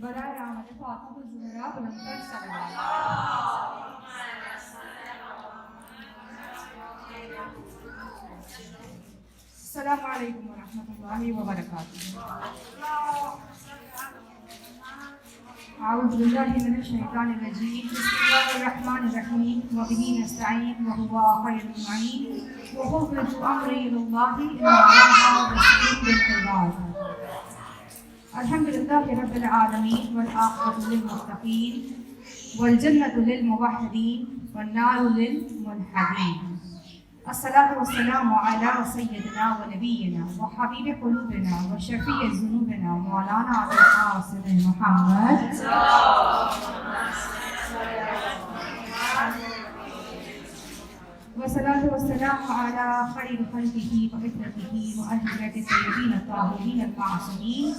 برائے رحمت فاطمہ الزہرا بلند کر سلام. السلام علیکم ورحمۃ اللہ وبرکاتہ. اعوذ باللہ من الشیطان الرجیم. بسم اللہ الرحمن الرحیم. وبہ نستعین وہو خیر المعین. وفوض امری الی اللہ ان اللہ بصیر بالعباد. الحمد للہ رب العالمین والعاقبۃ للمتقین والجنۃ للموحدین والنار للملحدین. الصلاة والسلام علی سیدنا و نبینا و حبیب قلوبنا و شفیع ذنوبنا مولانا ابو القاسم محمد والصلاة والسلام على خير خلقه وفطرته وأهل بيت الطيبين الطاهرين المعصومين.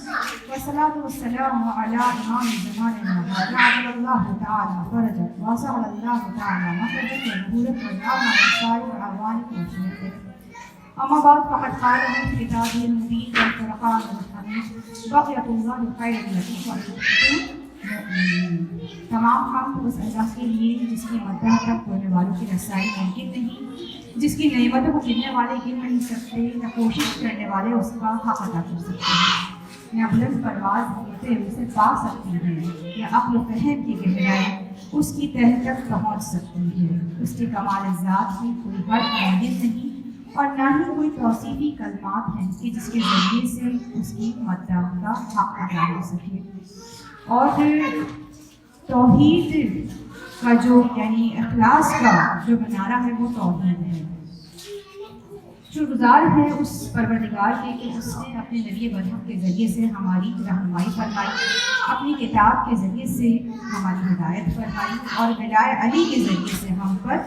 والصلاة والسلام على إمام زماننا وجعل الله تعالى فرجا وسهل الله تعالى مخرجا ونورا ونعما من سائر أعوانك وشركك. أما بعد فقد قال في كتابه المبين والفرقان الحميد بقية الله خير التي وأنتم تمام ہم اس اللہ کے لیے جس کی مدح تک ہونے والوں کی رسائی ممکن نہیں، جس کی نعمتوں کو گننے والے گن نہیں سکتے، نہ کوشش کرنے والے اس کا حق ادا کر سکتے ہیں، نہ بلند پرواز ہوتے اسے پا سکتی ہیں، یا عقل و فہم کی گہرائی اس کی تہ تک پہنچ سکتی ہے. اس کے کمال ذات میں کوئی حد معین نہیں اور نہ ہی کوئی توصیفی کلمات ہیں کہ جس کے ذریعے سے اس کی مدح کا حق ادا ہو سکے. اور توحید کا جو یعنی اخلاص کا جو منارہ ہے وہ توحید ہے. شکرگزار ہے اس پروردگار کے کہ اس نے اپنے نبی برحق کے ذریعے سے ہماری رہنمائی فرمائی، اپنی کتاب کے ذریعے سے ہماری ہدایت فرمائی اور ولائے علی کے ذریعے سے ہم پر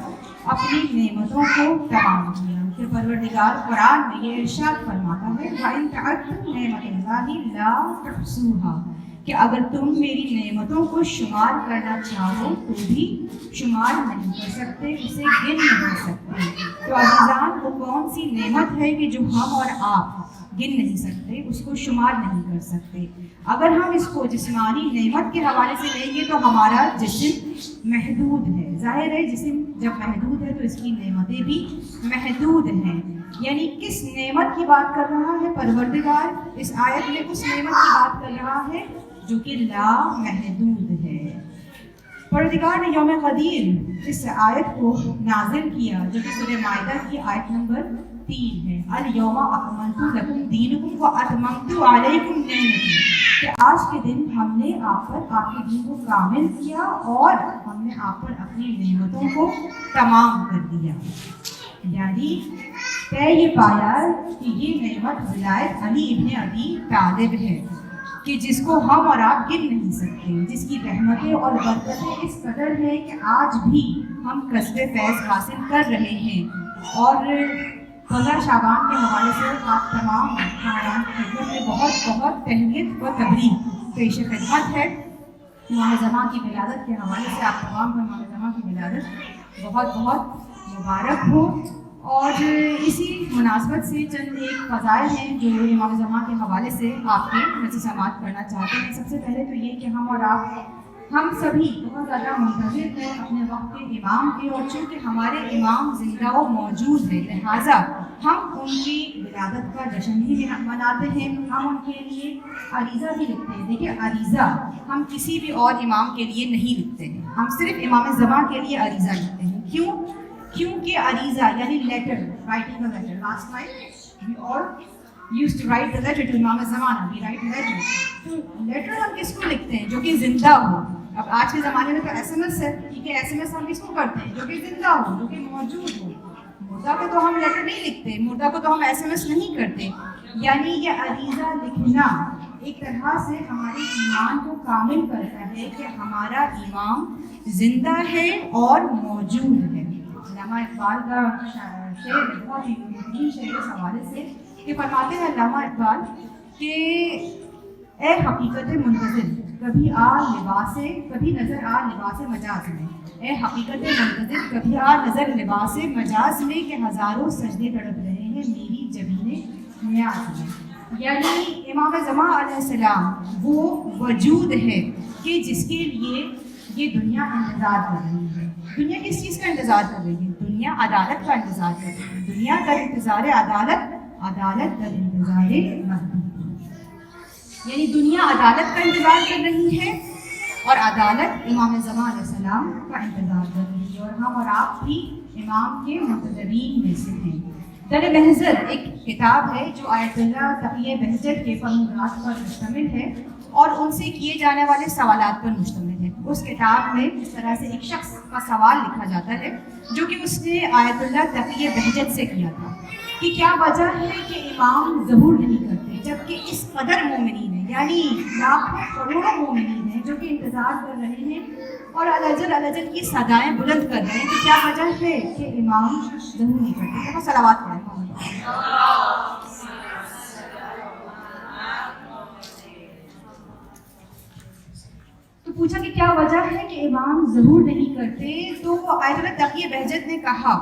اپنی نعمتوں کو تمام کیا. کہ پروردگار قرآن میں یہ ارشاد فرماتا ہے وَإِن تَعُدُّوا نِعْمَتَ اللَّهِ لَا تُحْصُوهَا، کہ اگر تم میری نعمتوں کو شمار کرنا چاہو تو بھی شمار نہیں کر سکتے، اسے گن نہیں سکتے. تو عزیزان وہ کون سی نعمت ہے کہ جو ہم اور آپ گن نہیں سکتے، اس کو شمار نہیں کر سکتے. اگر ہم اس کو جسمانی نعمت کے حوالے سے لیں گے تو ہمارا جسم محدود ہے. ظاہر ہے جسم جب محدود ہے تو اس کی نعمتیں بھی محدود ہیں. یعنی کس نعمت کی بات کر رہا ہے پروردگار اس آیت میں؟ اس نعمت کی بات کر رہا ہے جو کہ لا محدود ہے. پروردگار نے یوم قدیر اس آیت کو نازل کیا جو کہ سورہ مائدہ کی آیت نمبر 3 ہے. الیوم اکملت لکم دینکم واتممت علیکم نعمتی، کہ آج کے دن ہم نے آپ پر آپ کے دین کو کامل کیا اور ہم نے آپ پر اپنی نعمتوں کو تمام کر دیا. یعنی طے یہ پایا کہ یہ نعمت ولایت علی ابن ابی طالب ہے کہ جس کو ہم اور آپ گن نہیں سکتے، جس کی رحمتیں اور برکتیں اس قدر ہیں کہ آج بھی ہم کسب فیض حاصل کر رہے ہیں. اور 15 شعبان کے حوالے سے آپ تمام خاندان کی خدمت میں بہت بہت تہنیت و تبریک پیش خدمت ہے. امام زمان کی ولادت کے حوالے سے آپ تمام کو امام زمان کی ولادت بہت بہت مبارک ہو. اور اسی مناسبت سے چند ایک فضائل ہیں جو امام زمان کے حوالے سے آپ کے نظر سماعت کرنا چاہتے ہیں. سب سے پہلے تو یہ کہ ہم اور آپ ہم سبھی بہت زیادہ منتظر ہیں اپنے وقت کے امام کے، اور چونکہ ہمارے امام زندہ و موجود ہیں لہٰذا ہم ان کی ولادت کا جشن بھی مناتے ہیں. ہم ان کے لیے عریضہ بھی لکھتے ہیں. دیکھیے عریضہ ہم کسی بھی اور امام کے لیے نہیں لکھتے ہیں، ہم صرف امام زمان کے لیے عریضہ لکھتے ہیں. کیوں؟ کیونکہ عریضہ یعنی letter, writing a letter. Last night we all used to write the letter to امام زمانہ. we write letters. تو لیٹر ہم کس کو لکھتے ہیں؟ جو کہ زندہ ہو. اب آج کے زمانے میں تو ایس ایم ایس ہے، ٹھیک ہے، ایس ایم ایس ہم کس کو کرتے ہیں؟ جو کہ زندہ ہو، جو کہ موجود ہو. مردہ کو تو ہم لیٹر نہیں لکھتے، مردہ کو تو ہم ایس ایم ایس نہیں کرتے. یعنی یہ عریضہ لکھنا ایک طرح سے ہمارے ایمان کو کامل کرتا ہے کہ ہمارا امام زندہ ہے اور موجود ہے. علامہ اقبال کا شعر بہت ہی بہترین شعر اس حوالے سے کہ فرماتے ہیں علامہ اقبال کہ اے حقیقت منتظر کبھی آ لباس کبھی نظر آ لباس مجاز میں، اے حقیقت منتظر کبھی آ نظر لباس مجاز میں، کہ ہزاروں سجدے تڑپ رہے ہیں میری جبین نیاز میں. یعنی امام زمان علیہ السلام وہ وجود ہے کہ جس کے لیے یہ دنیا انتظار کر رہی ہے. دنیا کس چیز کا انتظار کر رہی ہے؟ دنیا عدالت کا انتظار کر رہی ہے. دنیا در انتظار عدالت، عدالت در انتظار مہدی. یعنی دنیا عدالت کا انتظار کر رہی ہے اور عدالت امام زمان علیہ السلام کا انتظار کر رہی ہے، اور ہم اور آپ بھی امام کے منتظرین میں سے ہیں. در بہجت ایک کتاب ہے جو آیت اللہ تقی بہجت کے فرمودات پر مشتمل ہے اور ان سے کیے جانے والے سوالات پر مشتمل ہے. اس کتاب میں اس طرح سے ایک شخص کا سوال لکھا جاتا ہے جو کہ اس نے آیت اللہ تقی بہجت سے کیا تھا کہ کیا وجہ ہے کہ امام ظہور نہیں کرتے جبکہ اس قدر مومنین ہیں، یعنی لاکھوں کروڑوں مومنین ہیں جو کہ انتظار کر رہے ہیں اور الجل الجل کی صدائیں بلند کر رہے ہیں، تو کیا وجہ ہے کہ امام ظہور نہیں کرتے؟ تو صلوات پڑھیں. تو پوچھا کہ کیا وجہ ہے کہ امام ظہور نہیں کرتے؟ تو آیت اللہ تقی بہجت نے کہا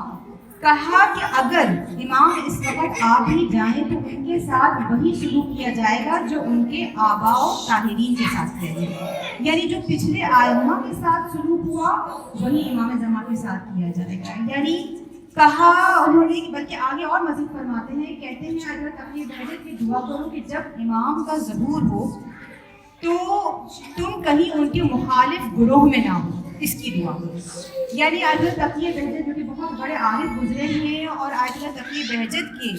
کہ اگر امام اس وقت آ بھی جائیں تو ان کے ساتھ وہی سلوک کیا جائے گا جو ان کے آباء و طاہرین کے ساتھ کیا گیا، یعنی جو پچھلے ائمہ کے ساتھ سلوک ہوا وہی امام زمان کے ساتھ کیا جائے گا. یعنی کہا انہوں نے، بلکہ آگے اور مزید فرماتے ہیں، کہتے ہیں آیت اللہ تقی بہجت کی دعا کرو کہ جب امام کا ظہور ہو تو تم کہیں ان کے مخالف گروہ میں نہ ہو، اس کی دعا کرو. یعنی آیت اللہ تقی بہجت جو کہ بہت بڑے عارف گزرے ہیں، اور آیت اللہ تقی بہجت کے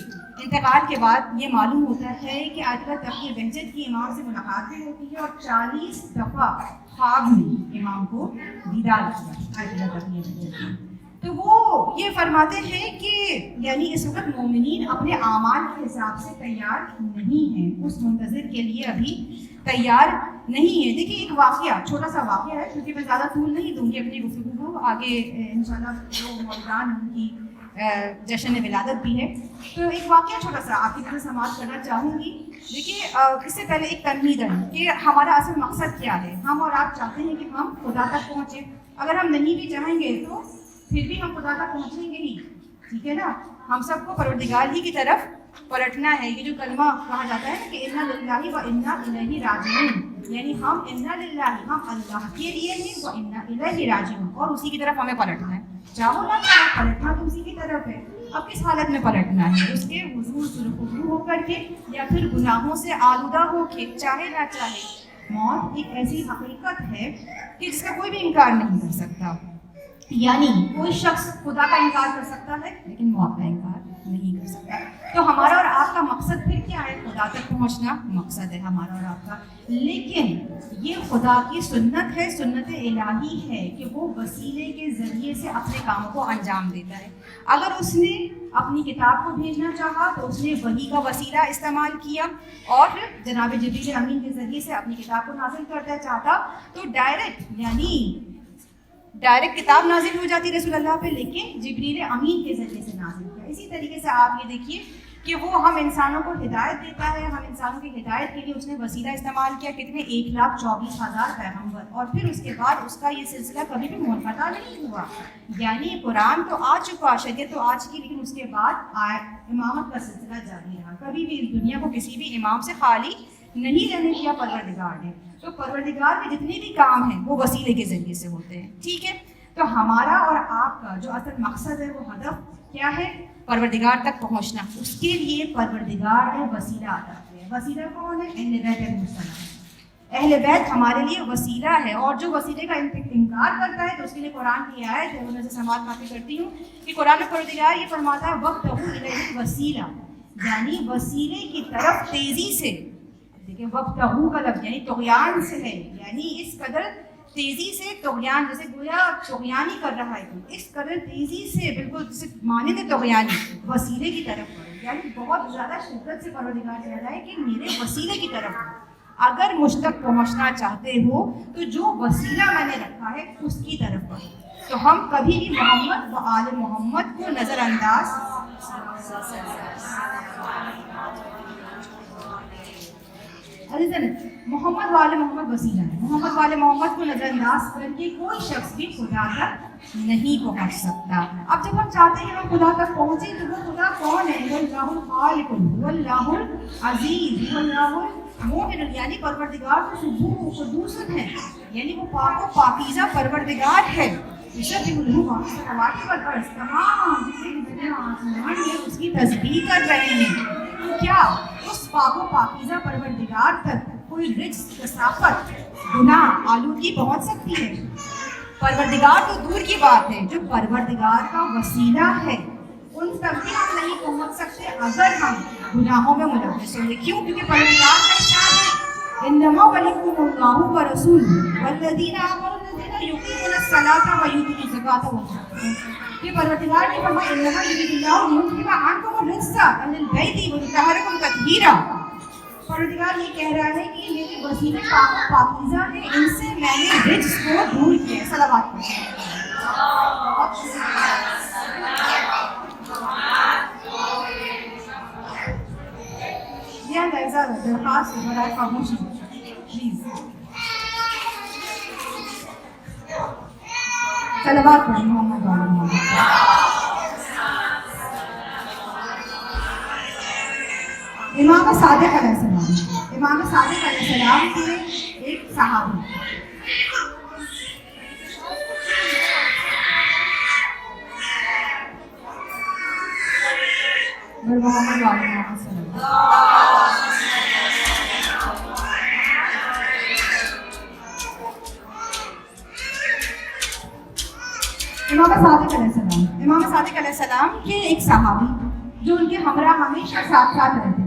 انتقال کے بعد یہ معلوم ہوتا ہے کہ آیت اللہ تقی بہجت کی امام سے ملاقات بھی ہوتی ہے اور 40 دفعہ خواب میں امام کو دیدار کیا آیت اللہ تقی بہجت کی. تو وہ یہ فرماتے ہیں کہ یعنی اس وقت مومنین اپنے اعمال کے حساب سے تیار نہیں ہیں، اس منتظر کے لیے ابھی تیار نہیں ہے. دیکھیے ایک واقعہ، چھوٹا سا واقعہ ہے، کیونکہ میں زیادہ طول نہیں دوں گی اپنی گفتگو کو، آگے انشاءاللہ جو مولدان ان کی جشن ولادت بھی ہے. تو ایک واقعہ چھوٹا سا آپ کی طرح سماعت کرنا چاہوں گی. دیکھیے اس سے پہلے ایک تمہید ہے کہ ہمارا اصل مقصد کیا ہے. ہم اور آپ چاہتے ہیں کہ ہم خدا تک پہنچیں، اگر ہم نہیں بھی چاہیں گے تو پھر بھی ہم خدا تک پہنچیں گے ہی، ٹھیک ہے نا. ہم سب کو پروردگار ہی کی طرف پلٹنا ہے. یہ جو کلمہ کہا جاتا ہے کہ انا للہ و انا الیہ راجعون، یعنی ہم انا للہ، ہم اللہ کے لیے ہیں، و انا الیہ راجعون، اور اسی کی طرف ہمیں پلٹنا ہے. چاہو نہ چاہو پلٹنا تو اسی کی طرف ہے. اب کس حالت میں پلٹنا ہے؟ اس کے حضور سرخرو ہو کر کے، یا پھر گناہوں سے آلودہ ہو کے، چاہے نہ چاہے. موت ایک ایسی حقیقت ہے کہ جس کا کوئی بھی انکار نہیں کر سکتا. یعنی کوئی شخص خدا کا انکار کر سکتا ہے لیکن موت کا انکار نہیں کر سکتا. تو ہمارا اور آپ کا مقصد پھر کیا ہے؟ خدا تک پہنچنا مقصد ہے ہمارا اور آپ کا. لیکن یہ خدا کی سنت ہے، سنت الہی ہے کہ وہ وسیلے کے ذریعے سے اپنے کاموں کو انجام دیتا ہے. اگر اس نے اپنی کتاب کو بھیجنا چاہا تو اس نے وحی کا وسیلہ استعمال کیا، اور جناب جبریل امین کے ذریعے سے اپنی کتاب کو نازل کرنا چاہتا تو ڈائریکٹ کتاب نازل ہو جاتی رسول اللہ پہ، لیکن جبریل امین کے ذریعے سے نازل کیا. اسی طریقے سے آپ یہ دیکھیے کہ وہ ہم انسانوں کو ہدایت دیتا ہے، ہم انسانوں کی ہدایت کے لیے اس نے وسیلہ استعمال کیا. کتنے 1,24,000 پیغمبر، اور پھر اس کے بعد اس کا یہ سلسلہ کبھی بھی منقطع نہیں ہوا. یعنی قرآن تو آ چکا، شریعت تو آ چکی، لیکن اس کے بعد امامت کا سلسلہ جاری رہا. کبھی بھی اس دنیا کو کسی بھی امام سے خالی نہیں رہنے دیا پروردگار نے. تو پروردگار کے جتنے بھی کام ہیں وہ وسیلے کے ذریعے سے ہوتے ہیں، ٹھیک ہے. تو ہمارا اور آپ کا جو اصل مقصد ہے، وہ ہدف کیا ہے؟ پروردگار تک پہنچنا. اس کے لیے پروردگار نے وسیلہ عطا کیا. وسیلہ کون ہے؟ اہل بیت المرسلین. اہل بیت ہمارے لیے وسیلہ ہے، اور جو وسیلے کا انکار کرتا ہے تو اس کے لیے قرآن کی آیت ہے، میں سے سماعت کافی کرتی ہوں کہ قرآن میں پروردگار یہ فرماتا ہے وَابْتَغُوا إِلَيْهِ الْوَسِيلَةَ، یعنی وسیلے کی طرف تیزی سے. دیکھیں وَابْتَغُوا کا لفظ یعنی طغیان سے ہے، یعنی اس قدر تیزی سے طغیان، جیسے گویا طغیان ہی کر رہا ہے، اس قدر تیزی سے، بالکل جسے مانند طغیانی، وسیلے کی طرف بڑھو. یعنی بہت زیادہ شدت سے پروردگار کہہ رہا ہے کہ میرے وسیلے کی طرف بڑھو. اگر مجھ تک پہنچنا چاہتے ہو تو جو وسیلہ میں نے رکھا ہے اس کی طرف بڑھو. تو ہم کبھی بھی محمد و آل محمد کو نظر انداز عزیزاً محمد والے محمد وسیلہ ہے. محمد والے محمد کو نظر انداز کر کے کوئی شخص بھی خدا تک نہیں پہنچ سکتا. اب جب ہم چاہتے ہیں ہم خدا تک پہنچیں تو وہ خدا کون ہے؟ وہ اللہ الخالق، وہ اللہ العزیز، وہ اللہ المومن، یعنی پروردگار تو سبوح و قدوس ہے، یعنی وہ پاک و پاکیزہ پروردگار ہے. تمام جتنے بھی دنیا آسمان ہے اس کی تسبیح کر رہے ہیں. تو کیا اس پاک و پاکیزہ پروردگار تک کوئی رجس، کثافت، گناہ، آلودگی پہنچ سکتی ہے؟ پروردگار تو دور کی بات ہے، جو پروردگار کا وسیلہ ہے ان تک بھی ہم نہیں پہنچ سکتے اگر ہم گناہوں میں ملوث ہوں گے. کیوں؟ کیونکہ پروردگار کا ارشاد ہے انما ولیکم اللہ ورسولہ والذین آمنوا الذین یقیمون الصلاۃ ویؤتون الزکاۃ. کہ پروردگار نے فرمایا انما یرید اللہ لیذہب عنکم الرجس اہل البیت ویطہرکم تطہیرا. پروردگار یہ کہہ رہا ہے کہ میرے وسیلے پاک و پاکیزہ ہیں، ان سے میں نے رجس کو دور کیا. صلوات پڑھیں. یہ درخواست برائے خاموشی پلیز. صلوات پڑھیں محمد والے محمد. امام صادق علیہ السلام، امام صادق علیہ السلام کے ایک صحابی محمد والے محمد صلی اللہ امام صادق علیہ السلام کے ایک صحابی جو ان کے ہمراہ ہمیشہ ساتھ ساتھ رہتے تھے،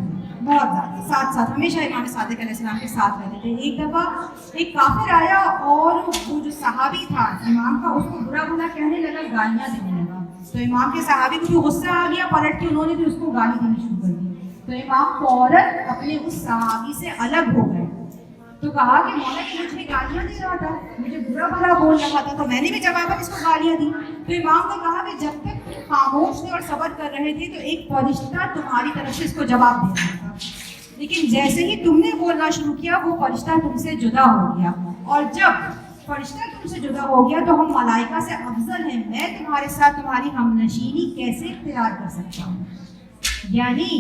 بہت زیادہ ساتھ ہمیشہ امام صادق علیہ السلام کے ساتھ رہتے تھے. ایک دفعہ ایک کافر آیا اور وہ جو صحابی تھا امام کا اس کو برا بھلا کہنے لگا، گالیاں دینے لگا. تو امام کے صحابی کو غصہ آ گیا، پلٹ کے انہوں نے بھی اس کو گالی دینی شروع کر دی. تو امام فوراً اپنے اس صحابی سے الگ ہو گئے. تو کہا کہ مولا یہ مجھے گالیاں دے رہا تھا، مجھے برا بھلا بول رہا تھا، تو میں نے بھی جواب اس کو گالیاں دی. تو امام نے کہا کہ جب تک خاموش تھے اور صبر کر رہے تھے تو ایک فرشتہ تمہاری طرف سے اس کو جواب دے رہا تھا، لیکن جیسے ہی تم نے بولنا شروع کیا وہ فرشتہ تم سے جدا ہو گیا. اور جب فرشتہ تم سے جدا ہو گیا تو ہم ملائکہ سے افضل ہیں، میں تمہارے ساتھ تمہاری ہم نشینی کیسے اختیار کر سکتا ہوں؟ یعنی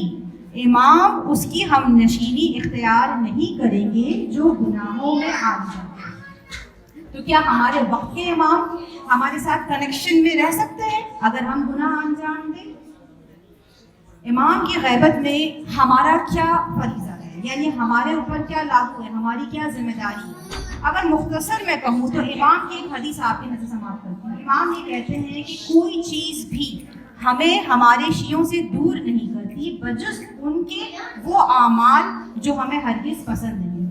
امام اس کی ہم نشینی اختیار نہیں کریں گے جو گناہوں میں آ جائے. تو کیا ہمارے وقت کے امام ہمارے ساتھ کنیکشن میں رہ سکتے ہیں اگر ہم گناہ انجام دیں؟ امام کی غیبت میں ہمارا کیا فریضہ ہے، یعنی ہمارے اوپر کیا لاگو ہے، ہماری کیا ذمہ داری ہے؟ اگر مختصر میں کہوں تو امام کی ایک حدیث آپ کی نظر سماعت کرتی ہوں. امام یہ کہتے ہیں کہ کوئی چیز بھی ہمیں ہمارے شیعوں سے دور نہیں کرتی بجز ان کے وہ اعمال جو ہمیں ہرگز پسند نہیں ہیں.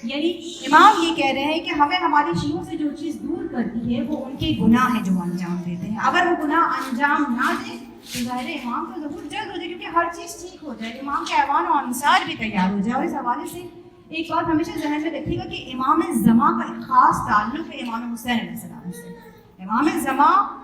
یعنی امام یہ کہہ رہے ہیں کہ ہمیں ہمارے شیعوں سے جو چیز دور کرتی ہے وہ ان کے گناہ ہیں جو انجام دیتے ہیں. اگر وہ گناہ انجام نہ دیں تو ظاہر امام کا ظہور جلد ہو جائے، کیونکہ ہر چیز ٹھیک ہو جائے، امام کے ایوان و انصار بھی تیار ہو جائے. اور اس حوالے سے ایک بات ہمیشہ ذہن میں رکھیے گا کہ امام زمان کا ایک خاص تعلق ہے امام حسین علیہ السلام سے. امام زمان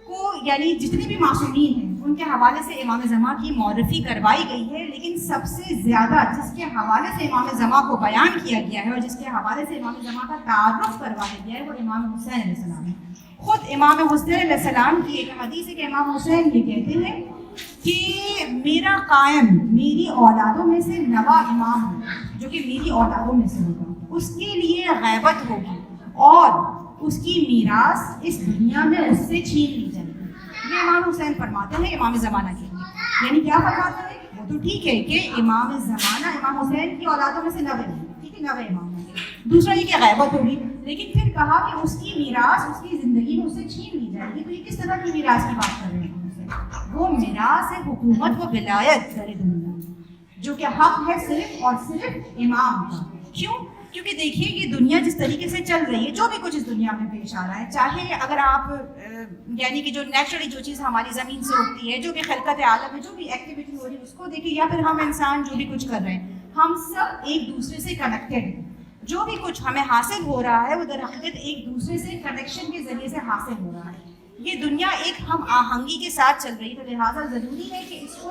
کو یعنی جتنے بھی معصومین ہیں ان کے حوالے سے امام زمان کی معرفی کروائی گئی ہے، لیکن سب سے زیادہ جس کے حوالے سے امام زمان کو بیان کیا گیا ہے اور جس کے حوالے سے امام زمان کا تعارف کروایا گیا ہے وہ امام حسین علیہ السلام ہے. خود امام حسین علیہ السلام کی ایک حدیث ہے کہ امام حسین یہ کہتے ہیں کہ میرا قائم میری اولادوں میں سے نوا امام ہوگا، جو کہ میری اولادوں میں سے ہوگا، اس کے لیے غیبت ہوگی اور اس کی میراث اس دنیا میں اس سے چھین لی جائے گی. یہ امام حسین فرماتے ہیں امام زمانہ کے لیے. یعنی کیا فرماتے ہیں؟ وہ تو ٹھیک ہے کہ امام زمانہ امام حسین کی اولادوں میں سے نوے ہیں، ٹھیک ہے، نوے امام ہیں. دوسرا یہ کہ غیبت ہوگی، لیکن پھر کہا کہ اس کی میراث اس کی زندگی میں اس سے چھین لی جائے گی. تو یہ کس طرح کی میراث کی بات کر رہے ہیں؟ وہ میراث ہے حکومت و ولایت در دنیا، جو کہ حق ہے صرف اور صرف امام کا. کیوں؟ کیونکہ دیکھیے کہ دنیا جس طریقے سے چل رہی ہے، جو بھی کچھ اس دنیا میں پیش آ رہا ہے، چاہے اگر آپ یعنی کہ جو نیچرلی جو چیز ہماری زمین سے اگتی ہے، جو بھی خلقت عالم ہے، جو بھی ایکٹیویٹی ہو رہی ہے اس کو دیکھیے، یا پھر ہم انسان جو بھی کچھ کر رہے ہیں، ہم سب ایک دوسرے سے کنیکٹڈ ہیں. جو بھی کچھ ہمیں حاصل ہو رہا ہے وہ در حقیقت ایک دوسرے سے کنیکشن کے ذریعے سے حاصل ہو رہا ہے. یہ دنیا ایک ہم آہنگی کے ساتھ چل رہی ہے، تو لہٰذا ضروری ہے کہ اس کو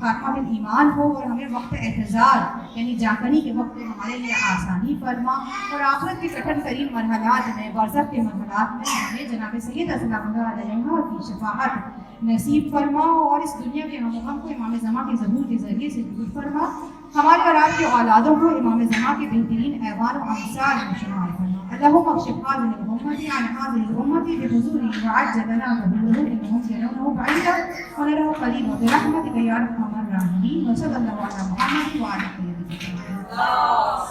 خاتمہ بال ایمان ہو اور ہمیں وقت اعتزال یعنی جاکنی کے وقت ہمارے لیے آسانی فرما اور آخرت کے کٹھن ترین مرحلات میں برزخ کے مرحلات میں ہمیں جناب سید اسلام اللہ علیہ کی شفاعت نصیب فرما اور اس دنیا کے ہم کو امام زمان کے ظہور کے ذریعے سے دور فرما، ہمارے اور آپ کے اولادوں کو امام زمان کے بہترین ایوان و امثال میں شمار فرما۔ اللهم اكشف هذه الأمة عن هذه الأمة بحضوره وعجل لنا ظهوره إنهم يرونه بعيدا ونراه قريبا برحمتك يا أرحم الراحمين، وصلى الله على محمد وعلى آله وصحبه.